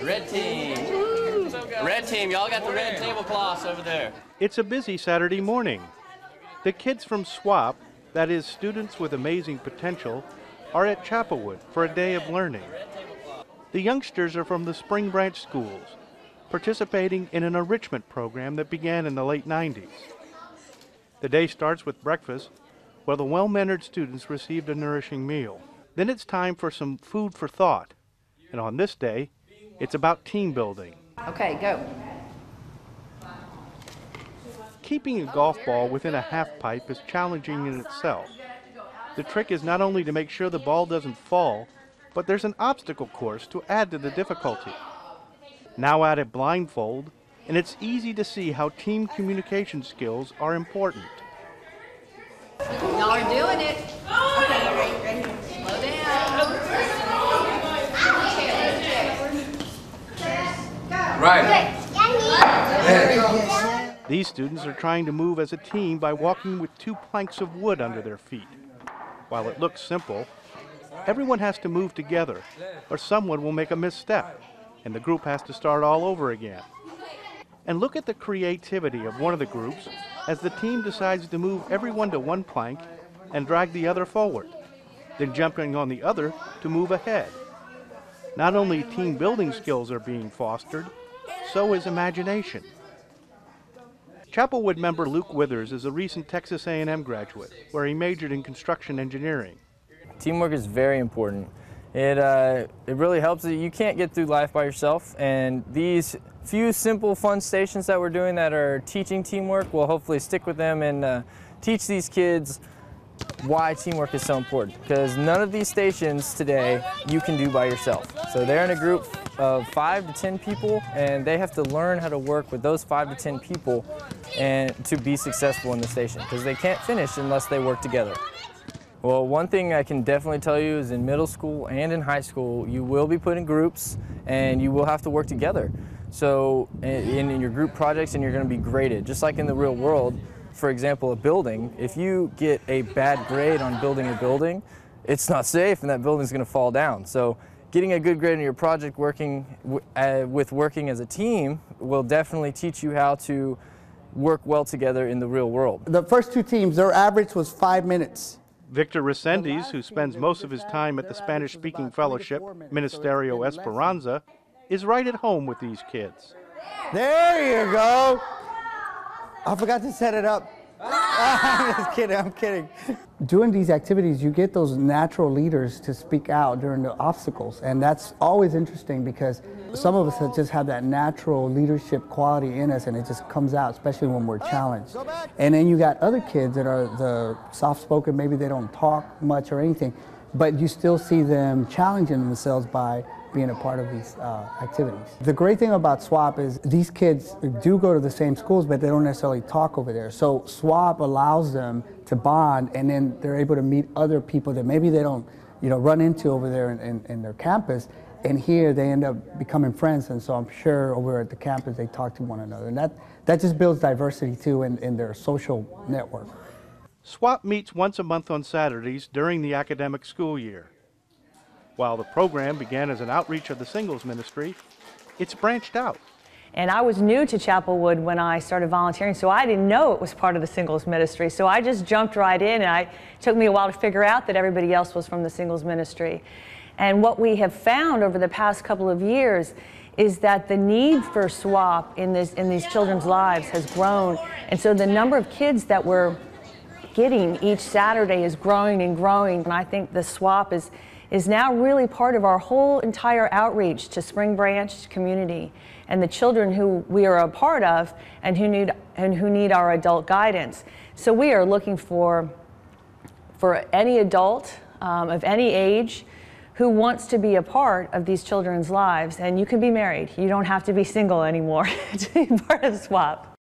Red team. Red team, y'all got the red tablecloths over there. It's a busy Saturday morning. The kids from SWAP, that is, students with amazing potential, are at Chapelwood for a day of learning. The youngsters are from the Spring Branch schools, participating in an enrichment program that began in the late 90s. The day starts with breakfast, where the well-mannered students received a nourishing meal. Then it's time for some food for thought. And on this day, it's about team building. Okay, go. Keeping a golf ball within a half pipe is challenging in itself. The trick is not only to make sure the ball doesn't fall, but there's an obstacle course to add to the difficulty. Now add a blindfold, and it's easy to see how team communication skills are important. Y'all are doing it. Okay, ready. Slow down. Right. These students are trying to move as a team by walking with 2 planks of wood under their feet. While it looks simple, everyone has to move together, or someone will make a misstep, and the group has to start all over again. And look at the creativity of one of the groups as the team decides to move everyone to 1 plank and drag the other forward, then jumping on the other to move ahead. Not only team building skills are being fostered, so is imagination. Chapelwood member Luke Withers is a recent Texas A&M graduate, where he majored in construction engineering. Teamwork is very important. It really helps. You can't get through life by yourself, and these few simple fun stations that we're doing that are teaching teamwork will hopefully stick with them and teach these kids why teamwork is so important, because none of these stations today you can do by yourself. So they're in a group of 5 to 10 people, and they have to learn how to work with those 5 to 10 people and to be successful in the station, because they can't finish unless they work together. Well, one thing I can definitely tell you is in middle school and in high school, you will be put in groups and you will have to work together. So in your group projects, and you're going to be graded, just like in the real world. For example, a building, if you get a bad grade on building a building, it's not safe and that building's going to fall down. So getting a good grade in your project, working as a team, will definitely teach you how to work well together in the real world. The first 2 teams, their average was 5 minutes. Victor Resendiz, who spends most of his time at the Spanish-speaking fellowship, Ministerio Esperanza, is right at home with these kids. There you go. I forgot to set it up. I'm just kidding, I'm kidding. Doing these activities, you get those natural leaders to speak out during the obstacles, and that's always interesting because some of us just have that natural leadership quality in us, and it just comes out, especially when we're challenged. And then you got other kids that are the soft-spoken, maybe they don't talk much or anything, but you still see them challenging themselves by being a part of these activities. The great thing about SWAP is these kids do go to the same schools, but they don't necessarily talk over there. So SWAP allows them to bond, and then they're able to meet other people that maybe they don't, run into over there in their campus. And here they end up becoming friends, and so I'm sure over at the campus they talk to one another. And that just builds diversity too in their social network. SWAP meets once a month on Saturdays during the academic school year. While the program began as an outreach of the singles ministry, it's branched out. And I was new to Chapelwood when I started volunteering, so I didn't know it was part of the singles ministry. So I just jumped right in, and it took me a while to figure out that everybody else was from the singles ministry. And what we have found over the past couple of years is that the need for SWAP in these children's lives has grown. And so the number of kids that we're getting each Saturday is growing and growing. And I think the SWAP is now really part of our whole entire outreach to Spring Branch community and the children who we are a part of and who need our adult guidance. So we are looking for any adult of any age who wants to be a part of these children's lives. And you can be married. You don't have to be single anymore to be part of SWAP.